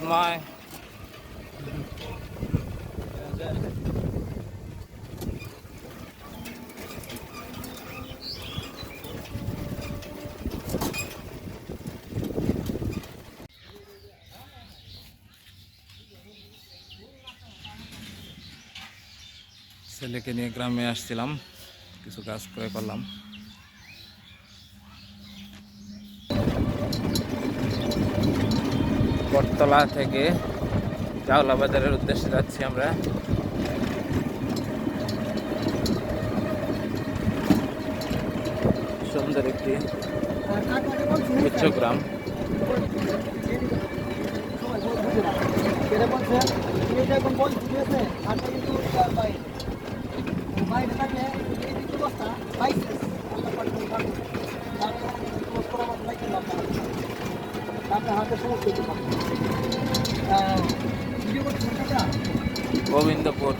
তন্ময় ছেলেকে নিয়ে গ্রামে আসছিলাম, কিছু কাজ করে করলাম। বটতলা থেকে চাওলা বাজারের উদ্দেশ্যে যাচ্ছি আমরা। সুন্দর একটি উচ্চ গ্রাম। গোবিন্দপুর।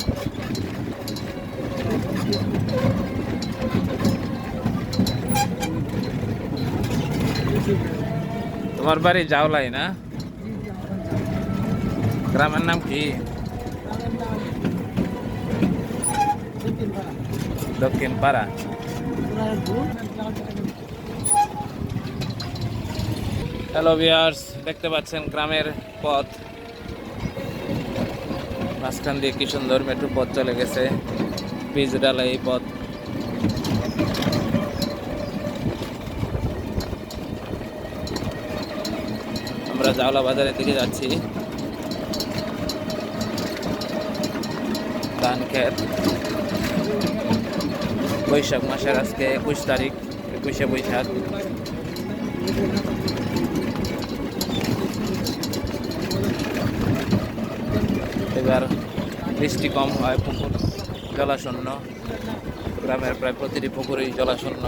তোমার বাড়ি জাওলাই না? গ্রামের নাম কি? দক্ষিণ পাড়া। হ্যালো ভিউয়ার্স, দেখতে পাচ্ছেন গ্রামের পথ, মাঝখান দিয়ে কি সুন্দর মেট্রো পথ চলে গেছে, পিচ ডালা এই পথ। আমরা জাওলা বাজারের দিকে যাচ্ছি। ধান ক্ষেত, বৈশাখ মাসের আজকে 21 তারিখ, 21শে বৈশাখ। এবার বৃষ্টি কম হয়, পুকুর জলাশূন্য, গ্রামের প্রায় প্রতিটি পুকুরই জলাশূন্য।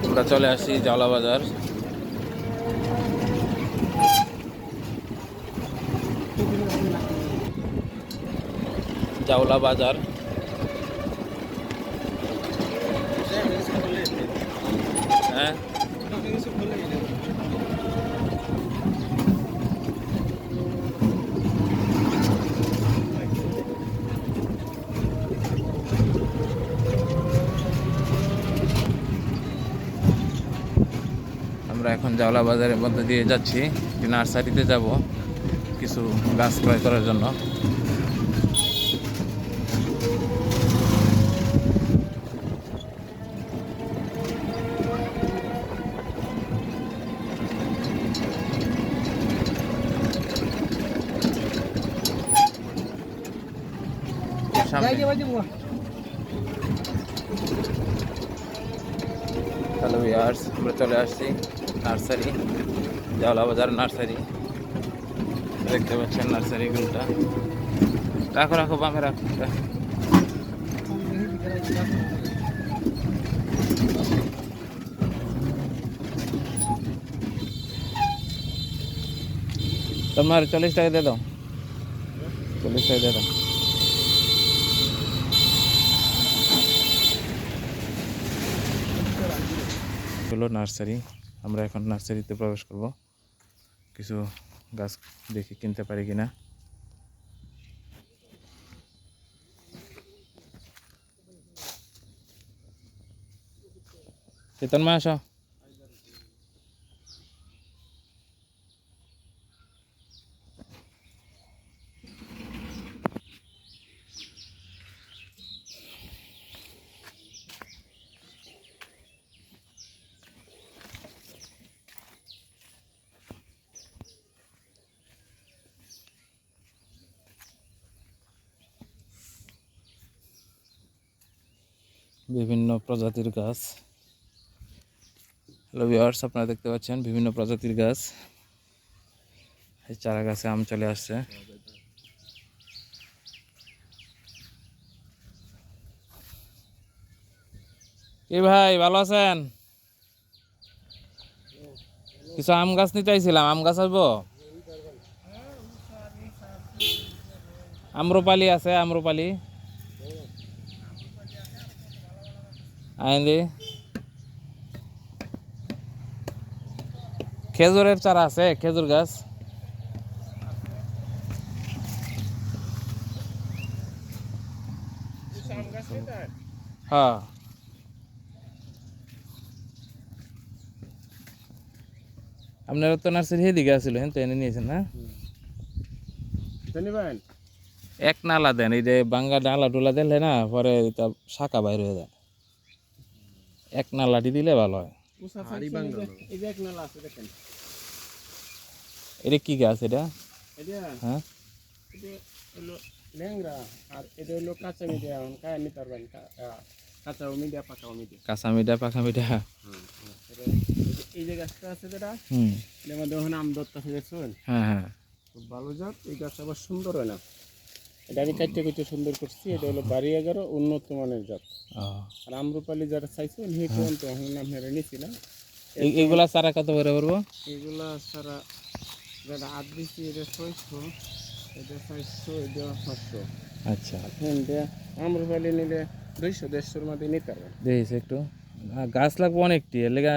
আমরা চলে আসি জাওলা বাজার। জাওলা বাজার হ্যাঁ, আমরা এখন জাওলা বাজারের মধ্যে দিয়ে যাচ্ছি, নার্সারিতে যাব কিছু গাছ ক্রয় করার জন্য। হ্যালো ভিউয়ার্স, আমরা চলে আসছি নার্সারি, জাওলা বাজার নার্সারি। দেখতে পাচ্ছেন নার্সারিগুলোটা। রাখো রাখো, বামে রাখো। তোমার 40 টাকা দিয়ে দাও, 40 টাকা দিয়ে দাও। হলো নার্সারি। আমরা এখন নার্সারিতে প্রবেশ করব, কিছু গাছ দেখি কিনতে পারি কিনা। চেতন মা আসো। বিভিন্ন প্রজাতির গাছ। হ্যালো ভিউয়ার্স, আপনারা দেখতে পাচ্ছেন বিভিন্ন প্রজাতির গাছ। এই চারা গাছে আম চলে আসছে। কি ভাই, ভালো আছেন? কিছু আম গাছ নিতে আইছিলাম, আম গাছ আসবো? আম্রপালি আছে, আম্রপালি আইন দি। খেজুরের চারা আছে, খেজুর গাছ? হ্যাঁ। আপনারা তো নার্সারি এদিকে আসছিল, হ্যাঁ তো এনে নিয়েছেন না? এক নালা দেন, এই যে বাঙ্গা ডালা ডোলা দিলে না পরে তা শাখা বাইর হয়ে যায়। এক নালাটি দিলে ভালো হয়। এটা কি গাছ এটা? হ্যাঁ, ল্যাংরা আর এটা হলো কাঁচা মিডিয়া, কায়া নিতে পারবেন, কাঁচা মিডিয়া পাকা মিডিয়া। কাঁচা মিঠা পাকা মিঠা। এই যে গাছটা আছে যেটা, হুম, এর মধ্যে ওখানে আম ধরতেছে দেখছেন, হ্যাঁ হ্যাঁ। খুব ভালো জাত। এই গাছ আবার সুন্দর হয় না, এটা আমি কাটতে কাটতে সুন্দর করছি। এটা হলো বাড়ি 11 উন্নত মানের জাত। ও, আর আম্রপালি যারা চাইছেন সেই পর্যন্ত নাম হেরে নিয়েছিলাম। এইগুলা চারা কত করে পড়বো? এগুলা সারা যেটা 8 দিচ্ছি, এটা 600, এটা 400, এটা 500। আচ্ছা, এখন আম্রপালি নিলে 200-150-এর মধ্যে নিতে পারবেন। দেখিস একটু। গাছ লাগবো অনেকটি, এর লেগা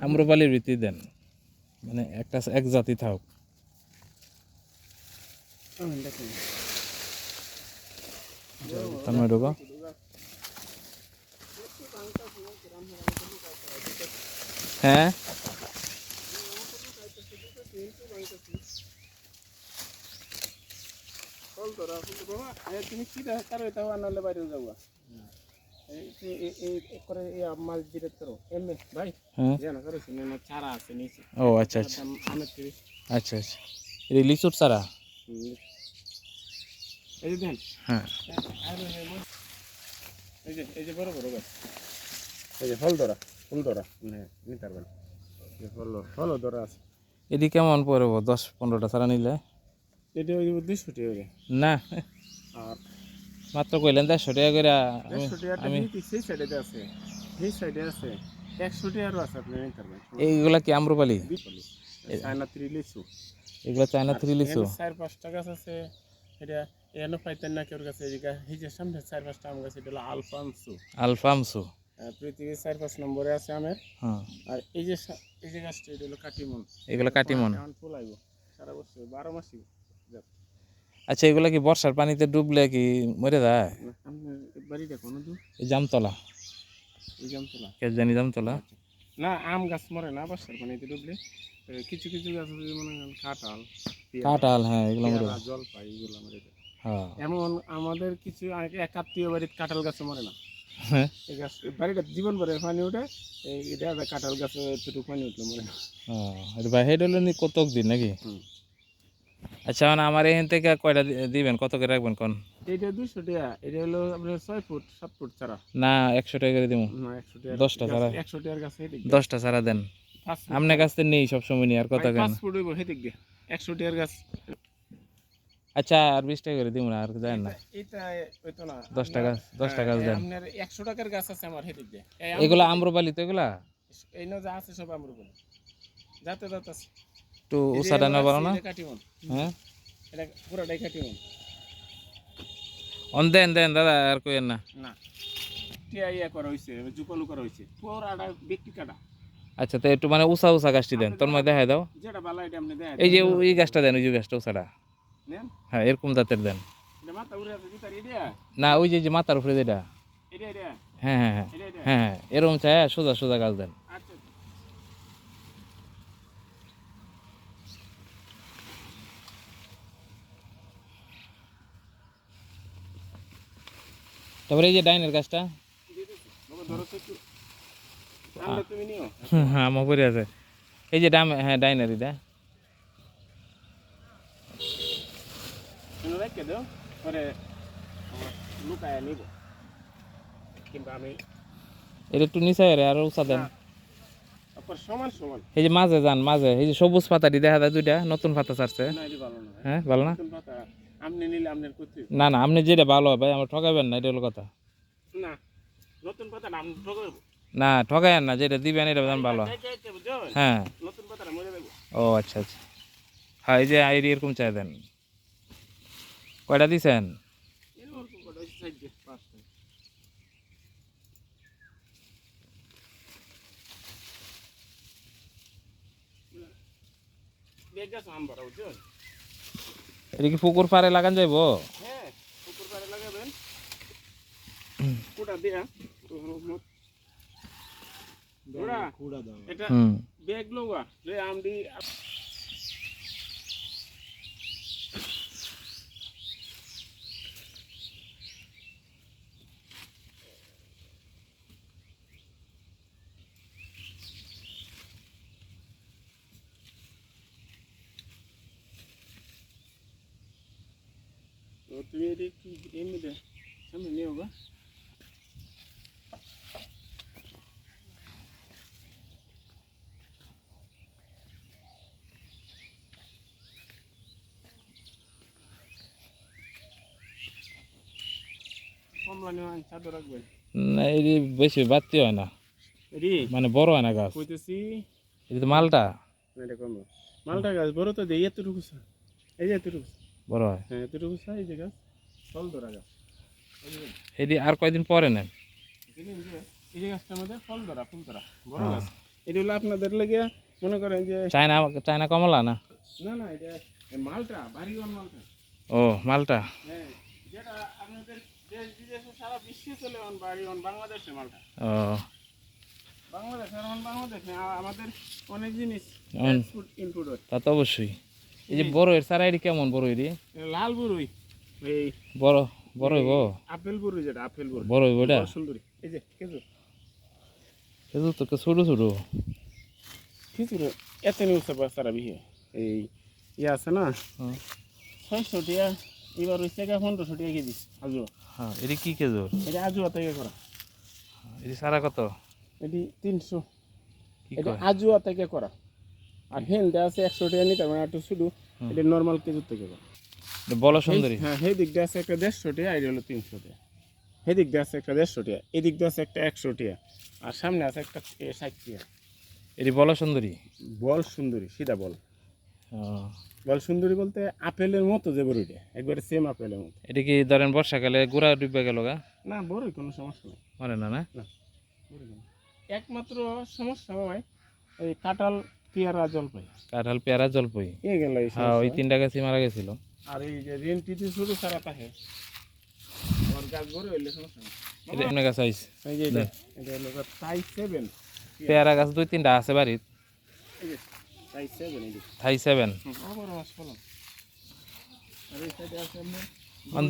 আম্রপালির ভিত্তি দেন, মানে একটা এক জাতি থাক। দেখুন টমেটো গো। হ্যাঁ, তুমি কি কারো এটা আনালে বাইরে যাওয়া করে মাছ দিতে করো এমনি ভাই। হ্যাঁ, জানো করো চারা আছে নিচে। ও আচ্ছা আচ্ছা আমের থেকে। আচ্ছা আচ্ছা, এটা লিচুর চারা? এই যে দেন, হ্যাঁ, এই যে বড় বড় গাছ, এই যে ফল ধরা, ফুল ধরা নিতে পারবেন। ফল ধরা আছে। এটি কেমন পড়বো 10-15টা চারা নিলে? এটা ওই 200 টাকা করে। না, আর মাত্র কইলেন 150 টাকা করে। 150 টাকাটা সেই সাইডে আছে, সেই সাইডে আছে 100 টাকারও আছে, আপনি নিতে পারবেন। এইগুলা কি আম্রপালি? চায়না 3 লিচু, এগুলা চায়না 3 লিচু? 4-5টা গাছ আছে। এটা এনে পাইতেন না কেউ কাছে। এই যে সামনে 4-5টা আম গাছ, এটা হলো আলফানসো। আলফামসু? পৃথিবীর 4-5 নম্বরে আছে আমের। হ্যাঁ। আর এই যে গাছটা, এটা হলো কাটিমন। এগুলা কাটিমন? এখন ফুলাইব সারা বছর 12 মাসই। আচ্ছা, এগুলা কি বর্ষার পানিতে ডুবলে কি মরে যায়? আপনার বাড়িটা কোনো দূর? এই জামতলা? এই জামতলা? কে জানি জামতলা। না, আম গাছ মরে না বর্ষার পানিতে ডুবলে। কিছু কিছু গাছ আছে, যেমন কাঁঠাল, কাঁঠাল, হ্যাঁ এগুলো মরে পেয়ারা, যায়। জলপাই, এগুলো মরে যায়। হ্যাঁ এমন আমাদের কিছু এক আত্মীয় বাড়ির কাঁঠাল গাছ মরে না। হ্যাঁ। এই গাছ বাড়িটা জীবন ভরে পানি উঠে, এটা কাঁঠাল গাছে এতটুকু পানি উঠলো মরে না। এটা ভাই হেড হলো নি কত দিন নাকি? আচ্ছা, মানে আমার এখান থেকে কয়টা দিবেন, কত করে রাখবেন কোন? এইটা 200 টাকা। এটা হলো আপনার 6 ফুট 7 ফুট চারা। না, 100 টাকা করে দিব। না, 100 টাকা। 10টা চারা? 100 টাকার গাছ হেদিক 10টা চারা দেন। আপনার কাছ থেকে নেই সবসময় নেই, আর কত কেন? 5 ফুট হইব হেদিক দিয়ে 100 টাকার গাছ। আচ্ছা, আর 20 টাকা করে দিব না, আর দেন না? এটা হইতো না। 10 টাকা, 10 টাকা দেন। আপনার 100 টাকার গাছ আছে আমার হেদিক দিয়ে। এগুলা আম্রপালি তো? এগুলা এই না যা আছে সব আম্রপালি, যাতে আছে। একটু উসাটা না পারো না? কাটিমন, হ্যাঁ, এটা পুরোটাই কাটিমন। অন দেন দেন দাদা, আর কইেন না। না, টিয়া করা হইছে, জুপালু করা হইছে, পুরোটা ব্যক্তি কাটা। আচ্ছা, তো একটু মানে উষা উষা গাছটি দেন, তোর মধ্যে দেখাই দাও। যেটা ভালো এটা আপনি দেন। এই যে এই গাছটা দেন, ওই যে গাছটা উষাটা। নেন, হ্যাঁ, এরকম জাতের দেন। এটা মাথা উড়ে আছে ভিতরে এটা। না, ওই যে মাথার উপরে যেটা। এটা হ্যাঁ হ্যাঁ হ্যাঁ এটা হ্যাঁ হ্যাঁ, এরকম চাই, সোজা সোজা গাছ দেন। আচ্ছা। তারপরে এই যে ডাইনের গাছটা। বাবা ধরো তো একটু, আমরা তুমি নিও। হ্যাঁ, আমার পরে আছে। এই যে ডাম, হ্যাঁ ডাইনের এটা। তুমি রেখে দাও, পরে লুকায় নিব, কিংবা আমি এটা একটু নিচে আর উষা দেন। তারপর সমান সমান। এই যে মাঝে যান, মাঝে এই যে সবুজ পাতাটি দেখা যায়, দুইটা নতুন পাতা ছাড়ছে। না, এটা ভালো না। হ্যাঁ, ভালো না? নতুন পাতা আপনি নিলে আপনার করতে। না না, আপনি যেটা ভালো হয় ভাই, আমার ঠকাবেন না, এটা হলো কথা। না, নতুন পাতা আপনি ঠকাবো। না ঠকায়েন না, যেটা দিবেন এটা দাম ভালো। বুঝছো হ্যাঁ। নতুন পাতাটা মরে যাবে। ও আচ্ছা আচ্ছা। হ্যাঁ এই যে এরকম চাই দেন। কয়টা দিছেন? এর অল্প কটা হইছে সাইড দিয়ে 5টা। বেগ গাছ আম বড় বুঝছো। এটা কি পুকুর পাড়ে লাগান যাইবো? হ্যাঁ পুকুর পাড়ে লাগাবেন কুড়া দিয়া কুড়া দাও এটা বেগ লোগা রে আমডি। তো তুমি এটা কি এমনি দে সামনে নিও গা। কমলা নিও ছাদ রাখবেন না এই বেশি বাড়তি হয় না, রি মানে বড় হয় না গাছ। কইতেছি এটা তো মালটা এটা কমলা মালটা গাছ বড় তো দেই এতটুকু এই যে এতটুকু বড় হয়। হ্যাঁ এতটুকু এই যে গাছ ফল ধরা গাছ এটি আর কয়দিন পরে নেন? এই যে গাছটার মধ্যে ফল ধরা ফুল ধরা বড় গাছ। এটা হলো আপনাদের লেগে মনে করেন যে চায়না চায়না কমলা না? না না এটা মালটা বাড়িওয়ান মালটা। ও মালটা। হ্যাঁ যেটা আপনাদের দেশ বিদেশে সারা বিশ্বে চলে বাড়িওয়ান বাংলাদেশের মালটা। ও বাংলাদেশ আর বাংলাদেশ আমাদের অনেক জিনিস ইনপুট হয়। তা তো অবশ্যই। এই যে বড় এর চারা এটি কেমন বড় এটি? লাল বড়ই এই বড় বড় হইব? আপেল বড়ই যেটা আপেল বড়ই বড় হইব এটা? সুন্দরী এই যে খেজুর খেজুর তো ছোট ছোট। খেজুর এত নিউজ সারা বিহে এই ইয়ে আছে না 600 টাকা এবার হচ্ছে 1500 টাকা কেজি আজুয়া। হ্যাঁ এটি কি খেজুর? এটা আজুয়া থেকে করা। এটি চারা কত? এটি 300। কি এটা কয়? আজুয়া থেকে করা আর হেনটা আছে 100 টাকা নিতে মানে একটু শুধু এটা নর্মাল খেজুর থেকে করা। বল সুন্দরী। হ্যাঁ সেই দিক দিয়ে আছে একটা 150 টাকা এটা হলো 300 টাকা। সেই দিক দিয়ে আছে একটা 150 টাকা এদিক দিয়ে আছে একটা 100 টাকা আর সামনে আছে একটা 60 টাকা। এটি বল সুন্দরী? বল সুন্দরী সিধা বল। ও বল সুন্দরী বলতে আপেলের মতো যে বড়িটা একবারে সেম আপেলের মতো। এটা কি ধরেন বর্ষাকালে গুড়া ডুবে গেল গা? না বড়ই কোনো সমস্যা নেই। মরে না? না একমাত্র সমস্যা হয় এই কাঁঠাল পেয়ারা জলপাই। কাঁঠাল পেয়ারা জলপাই এ গেল এই হ্যাঁ ওই সমস্যা। 3টা গাছই মারা গেছিল। আর এই যে রেন্টিতে শুরু সারা থাকে ওর গাছ বড় হইলে সমস্যা নেই। এটা এমনি গাছ আইস। এই যে এটা হলো থাই 7 পেয়ারা গাছ 2-3টা আছে বাড়ির। এই যে থাই 7 এই যে থাই 7 আবার মাছ ফলন আর এই সাইডে আছে আপনার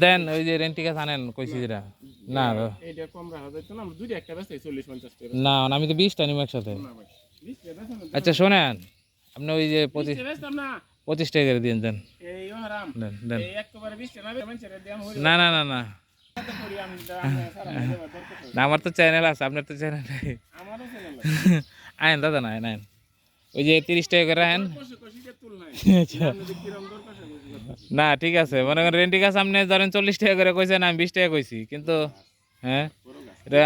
দেন ওই যে রেন্টি গাছ আনেন কইছি যেটা। না এইটা কম রাখা যায় তো না আমরা দুইটা একটা বেচে 40-50 টাকা। না আমি তো 20টা নিব একসাথে। না ভাই 20 টাকা বেচেন না। আচ্ছা শোনেন আপনি ওই যে 20 টাকা বেচতাম না 25 টাকা করে দিয়ে দেন। এই হারাম দেন দেন। এই একবারে 20 টাকা না মানুষের দিয়ে আমি না না না না কত করি আমি সারা দেব দরকার না আমার তো চ্যানেল আছে, আপনার তো চ্যানেল নেই। আমারও চ্যানেল আইন দাদা না আইন ওই যে 30 টাকা করে আইন। কষিটা তুল নাই আচ্ছা আপনি দেখি রং দরকার না ঠিক আছে মনে করেন রেন্টি গাছ আপনি ধরেন 40 টাকা করে কইছেন, আমি 20 টাকা কইছি কিন্তু হ্যাঁ এটা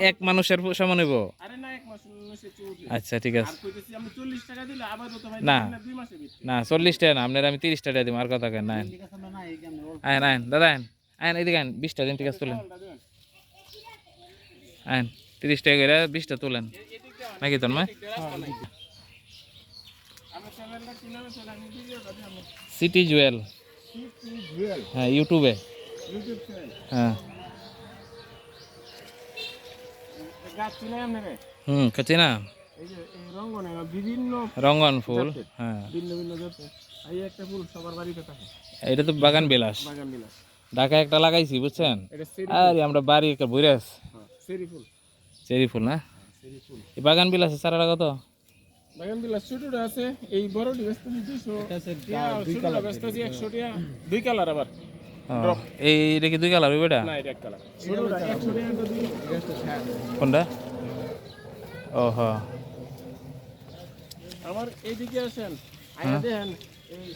এক মানুষের সমান হইব। আরে না এক মাস নিচে চুউঠে আচ্ছা ঠিক আছে। আর কইতেছি আমি 40 টাকা দিলে আবার তো ভাই না 2 মাসে বিক্রি না 40 টাকা না আপনার আমি 30 টাকা দিব আর কথা কেন। আইন আইন আইন দাদা আইন আইন এদিকে আইন 20টা দিন ঠিক আছে তুলেন। আইন 30 টাকা করে 20টা তুলেন নাকি তোর মা? আমার চ্যানেলটা কি নামে সেটা আমি ভিডিও করতে আমি সিটি জুয়েল। জুয়েল হ্যাঁ ইউটিউবে। ইউটিউব চ্যানেল হ্যাঁ গাছ চিনে আপনারে কাছে না এই যে এই রঙ্গনে বিভিন্ন রঙ্গন ফুল। হ্যাঁ ভিন্ন ভিন্ন জাতের এই একটা ফুল সবার বাড়িতে থাকে। এটা তো বাগান বিলাস। বাগান বিলাস ঢাকায় একটা লাগাইছি বুঝছেন। এটা চেরি আরে আমরা বাড়ি একটা বইরে আছে হ্যাঁ চেরি ফুল চেরি ফুল না। চেরি ফুল এই বাগান বিলাসে চারাটা কত? বাগান বিলাস ছোটটা আছে এই বড়টি ব্যস্ত 200 টাকা ছোটটা ব্যস্ত 100 টাকা দুই কালার আবার এইটা কি 2 কালার ওইটা? না এটা এক কালার ছোটটা 100 টাকা তো দুই কোনটা? ও হ্যাঁ আমার এইদিকে আসেন আয়া দেখেন এই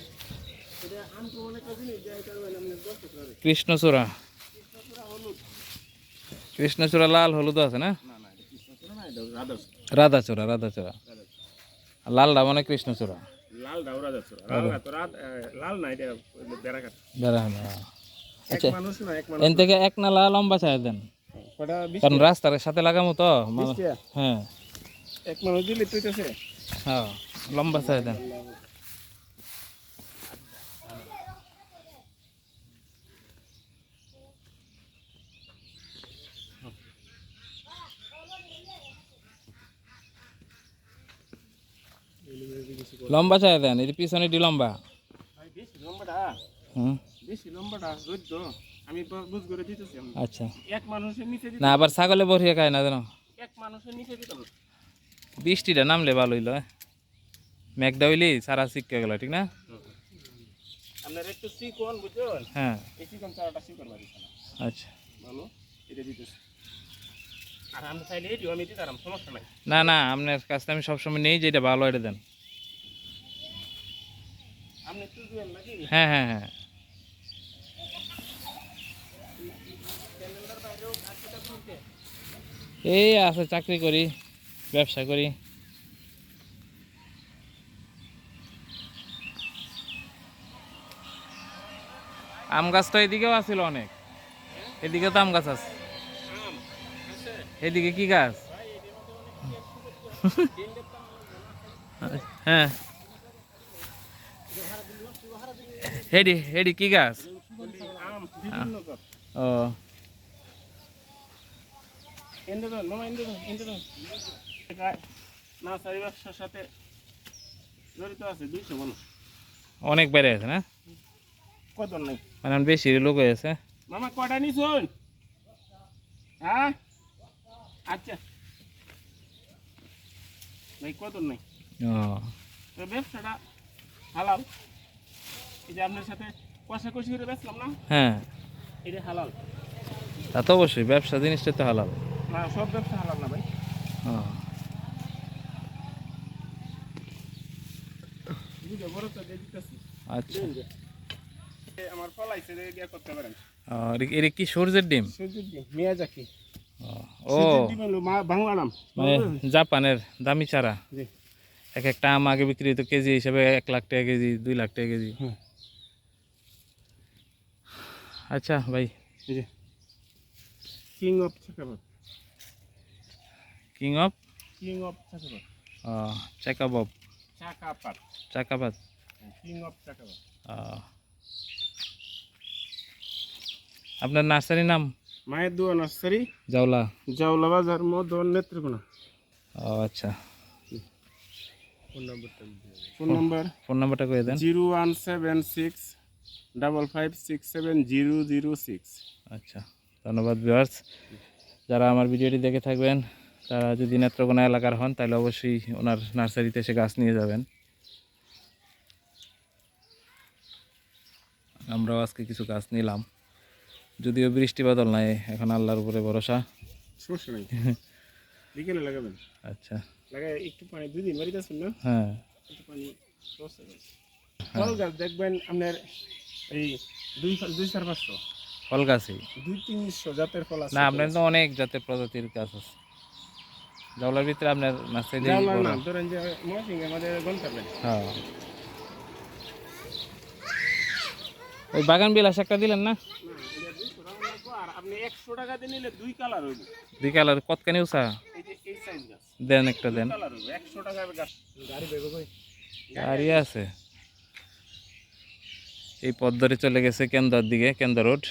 এটা আমটো অনেকটা জিনিস দেয় এটা মানে আপনি 10 টাকা করে কৃষ্ণচূড়া। হলুদ কৃষ্ণচূড়া লাল হলুদ আছে না? না না এটা কৃষ্ণচূড়া না রাধাচূড়া রাধাচূড়া। আর লালটা মানে কৃষ্ণচূড়া। লালটাও রাধাচূড়া। লাল না, এটা বেড়াকাঠ। বেড়ানো। এক আচ্ছা, মানুষ না, এক মানুষ এন থেকে এক নালা লম্বা চাই দেন, কটা কারণ রাস্তার সাথে লাগামো তো। হ্যাঁ এক মানুষ দিলে তুইতেছে। হ্যাঁ, লম্বা চাই দেন। লম্বা চাই দেন, এই পিছনে ডি লম্বা। বেশি লম্বাটা, হুম বেশি লম্বাটা রোদ্দ আমি বুঝ করে দিতেছি। আচ্ছা, এক মানুষের নিচে না আবার ছাগলে বরিয়ে খায় না জানো। এক মানুষের নিচে দিতাম না। বৃষ্টিটা নামলে ভালো হইলো, মেঘটা হইলি সারা শিক্ষা গেল, ঠিক না? আপনার একটু চিকন বুঝছেন, হ্যাঁ এই চিকন চারাটা চিকন বাড়িছে না আচ্ছা। ভালো, এটা দিতেছি। আর আমরা চাইলে এটিও আমি দিতে পারলাম, সমস্যা নাই। না না, আপনার কাছে আমি সবসময় নেই, যেটা ভালো এটা দেন। আপনি একটু দিবেন নাকি? হ্যাঁ হ্যাঁ হ্যাঁ। ক্যালেন্ডার বাইরেও কাজটা করতে এই আছে, চাকরি করি, ব্যবসা করি। আম গাছ তো এদিকেও আছিল অনেক, এদিকে তো আম গাছ আছে। আম আছে এদিকে কি গাছ? ভাই, এর মধ্যে অনেক কিছু আছে। হ্যাঁ, হেডি হেডি কি গাছ? আম বিভিন্ন গাছ। ও না, চারি ব্যবসার সাথে জড়িত আছে 200 মানুষ। অনেক বেড়ে আছে না, কত নাই মানে বেশি লোক হয়েছে। মামা, কটা নিছুন? হ্যাঁ আচ্ছা ভাই, কত নাই। ও তো ব্যবসাটা হালাল। এই যে আপনার সাথে কষাকষি করে বেচলাম না, হ্যাঁ, এটা হালাল তা তো অবশ্যই, ব্যবসা জিনিসটা তো হালাল। না? সব ব্যবসা হালাল না ভাই। ও বুঝে বড় তো দিয়ে দিতেছি। আচ্ছা। আমার ফলাইছে যে ইয়া করতে পারেন। এর কি সূর্যের ডিম? সুযোগ দিন মিয়াজাকি। ও সুযোগ দিবেন বাংলা নাম মানে জাপানের দামি চারা। জি। এক একটা আম আগে বিক্রি হতো কেজি হিসাবে 1 লাখ টাকা কেজি, 2 লাখ টাকা কেজি। হ্যাঁ। আচ্ছা ভাই, এই যে কিং অফ চাকাবাদ। কিং অফ কিং অফ চাকাবাদ। চাকাবব, চাকাপাত। চাকাবাদ। কিং অফ চাকাবাদ। আপনার নার্সারির নাম? মায়ের দোয়া নার্সারি, জাওলা। জাওলা বাজার, মদন, নেত্রকোনা। আচ্ছা, ফোন নাম্বার ফোন নাম্বারটা কয়ে দেন। 01765570006। আচ্ছা, ধন্যবাদ ভিউয়ার্স। যারা আমার ভিডিওটি দেখে থাকবেন, তারা যদি নেত্রকোনা এলাকার হন, তাহলে অবশ্যই ওনার নার্সারিতে এসে গাছ নিয়ে যাবেন। আমরাও আজকে কিছু গাছ নিলাম, যদিও বৃষ্টি বাদল নাই, এখন আল্লাহর উপরে ভরসা। সমস্যা নাই, বিকেলে লাগাবেন। আচ্ছা, লাগায় একটু পানি, 2 দিন বাড়িতে আছেন না, হ্যাঁ একটু পানি ব্যবস্থা করেন। ফল গাছ দেখবেন আপনার এই 200-500, ফল গাছই 200-300 জাতের ফল আছে। না, আপনার তো অনেক জাতের প্রজাতির গাছ আছে। জাওলার ভিতরে আপনার নার্সারি। জাওলা না, ধরেন যে মহাসিংহের মধ্যে গন্তব্যে। হ্যাঁ, ওই বাগান বিলাস একটা দিলেন না? না, এটা 200 টাকা লাগবে। আর আপনি 100 টাকা দিয়ে নিলে 2 কালার হইব। 2 কালার কতখানি উঁচা? এই যে এই সাইজ গাছ দেন, একটা দেন। কালার হইব, 100 টাকা গাছ। গাড়ি বেগো কই? গাড়ি আছে। এই পথ ধরে চলে গেছে কেন্দ্রার দিকে, কেন্দ্র রোড।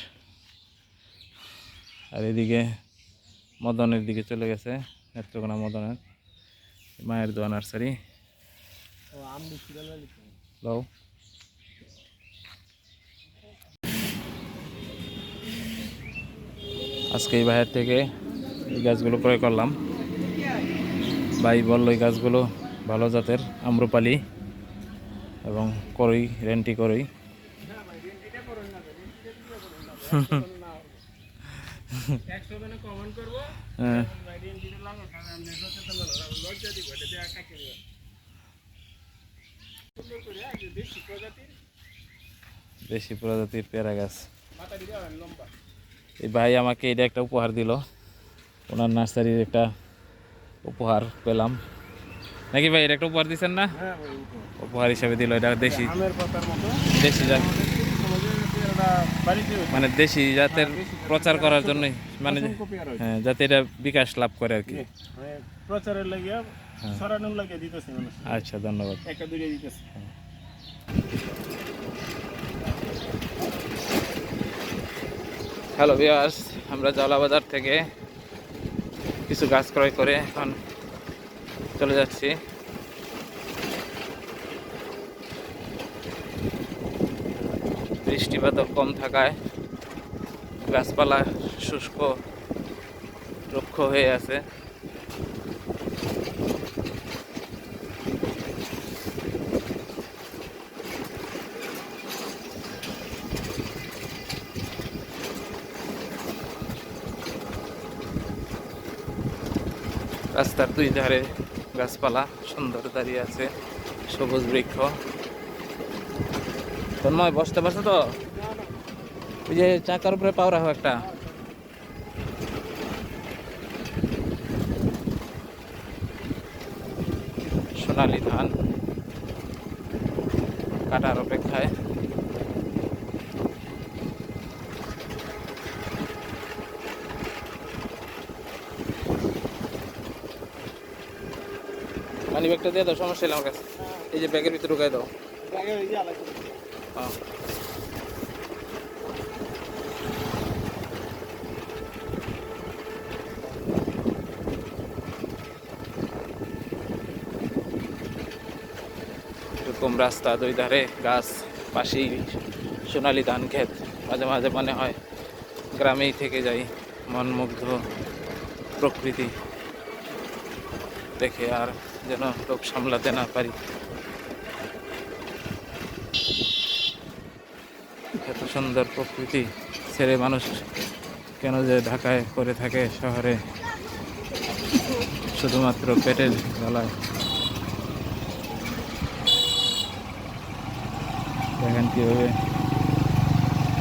আর এদিকে মদনের দিকে চলে গেছে, নেত্রকোনা মদনের মায়ের দোয়া নার্সারি। ও আম বেশি ভালো লিখতে। লও। আজকে এই বাইরের থেকে এই গাছগুলো ক্রয় করলাম। ভাই বললো এই গাছগুলো ভালো জাতের, আম্রপালি এবং করই, রেন্টি করই। হ্যাঁ ভাই, রেন্টিটা করুন না, রেন্টিটা 100 জনে কমেন্ট করব। হ্যাঁ, ভাই রেন্টিটা লাগাও, কারণ আমি সচেতন হলো, লজ্জা দিব, এটা দিয়ে কাকে দিবেন। সুন্দর করে এই দেশি প্রজাতির দেশি প্রজাতির পেয়ারা গাছ। মাথা দিতে হবে লম্বা। এই ভাই আমাকে এটা একটা উপহার দিল, ওনার নার্সারির একটা উপহার পেলাম নাকি ভাই? এটা একটা উপহার দিচ্ছেন না? হ্যাঁ ভাই উপহার। উপহার হিসেবে দিল, এটা দেশি আমের পাতার মতো দেশি জাত, আমাদের কিছু সমাজে আছে, এটা বাড়িতে হয়েছে। মানে দেশি জাতের হ্যাঁ, দেশি জাতের প্রচার পেয়ারা করার ছোট, জন্যই, মানে অসংখ্য পেয়ারা হয়েছে। হ্যাঁ, যাতে এটা বিকাশ লাভ করে আর কি। মানে প্রচারের লাগিয়া হ্যাঁ। ছড়ানোর লাগিয়া দিতেছে মানুষ, আচ্ছা, ধন্যবাদ। একটা দুইটা দিতেছে। হ্যালো ভিউয়ার্স, আমরা জাওলা বাজার থেকে কিছু গাছ ক্রয় করে এখন চলে যাচ্ছি। বৃষ্টিপাত কম থাকায় গাছপালা শুষ্ক রুক্ষ হয়ে আছে। রাস্তার দুই ধারে গাছপালা সুন্দর দাঁড়িয়ে আছে, সবুজ বৃক্ষ। তন্ময় বসতে পারছো তো? ওই যে চাকার উপরে পাও রাখো একটা। সোনালি ধান কাটার অপেক্ষায়। মানি ব্যাগটা দিয়ে দাও, সমস্যা নেই আমার কাছে। এই যে ব্যাগের ভিতরে ঢুকাই দাও। হ্যাঁ। এরকম রাস্তা দুই ধারে গাছ, পাশেই সোনালি ধান ক্ষেত। মাঝে মাঝে মনে হয় গ্রামেই থেকে যাই, মনমুগ্ধ প্রকৃতি দেখে আর যেন লোক সামলাতে না পারি। এত সুন্দর প্রকৃতি ছেড়ে মানুষ কেন যে ঢাকায় করে থাকে শহরে, শুধুমাত্র পেটের জ্বালায়। দেখেন কীভাবে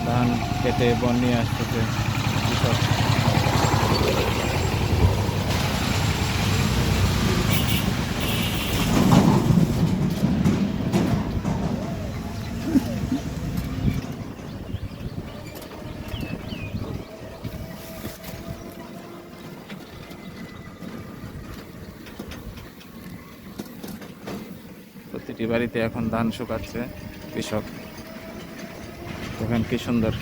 ধান কেটে বন নিয়ে আসতেছে কৃষক। প্রতিটি বাড়িতে এখন ধান শুকাচ্ছে কৃষক। দেখেন কি সুন্দর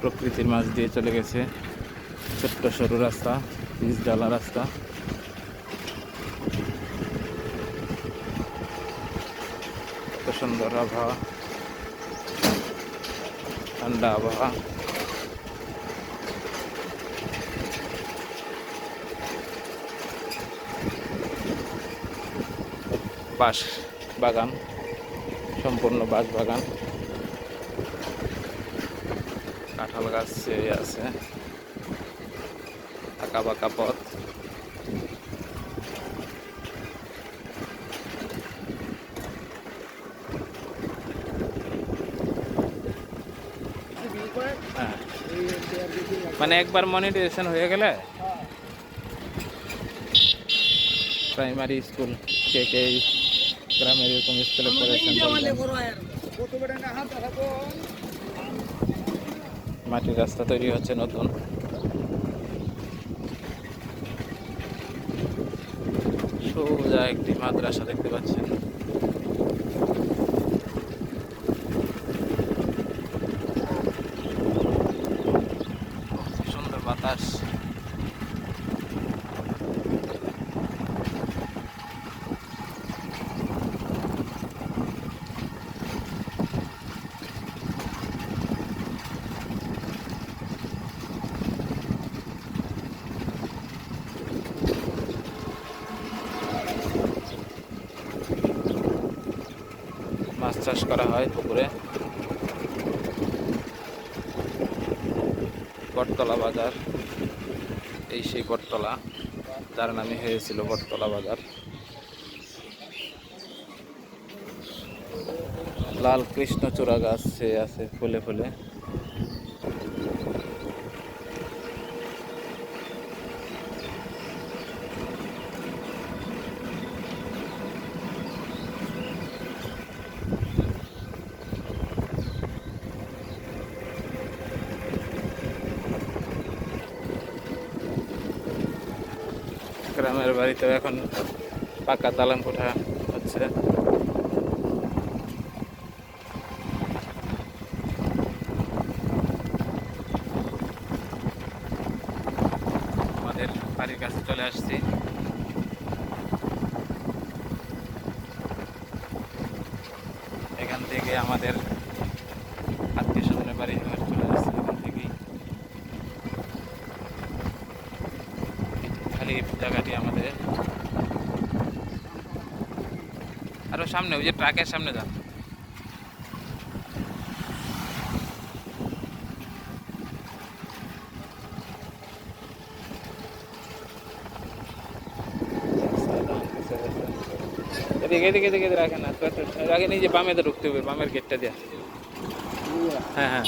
প্রকৃতির মাঝ দিয়ে চলে গেছে ছোট্ট সরু রাস্তা, পিচ ডালা রাস্তা। কত সুন্দর আবহাওয়া, ঠান্ডা আবহাওয়া। বাঁশ বাগান, সম্পূর্ণ বাঁশ বাগান, কাঁঠাল গাছ আছে, আঁকা বাঁকা পথ। হ্যাঁ, মানে একবার মনিটাইজেশন হয়ে গেলে প্রাইমারি স্কুল, কে কে গ্রামের এরকম স্কুলে পড়েছেন মাটির রাস্তা তৈরি হচ্ছে নতুন। সোজা একটি মাদ্রাসা দেখতে পাচ্ছেন। সুন্দর বাতাস। মাছ চাষ করা হয় পুকুরে। বটতলা বাজার, এই সেই বটতলা যার নামে হয়েছিল বটতলা বাজার। লাল কৃষ্ণচূড়া গাছ আছে ফুলে ফুলে। আকরামের বাড়িতেও এখন পাকা দালান কোঠা হচ্ছে। আমাদের বাড়ির কাছে চলে আসছি। এখান থেকে আমাদের আত্মীয় স্বজনের বাড়ি চলে আসছে। এখান থেকেই খালি জায়গাটি আমাদের। আরো সামনে ওই যে ট্রাকের সামনে যান। এদিকে এদিকে এদিকে রাখেন না, আগে নিজে বামে ঢুকতে হবে, বামের গেটটা দেওয়া। হ্যাঁ হ্যাঁ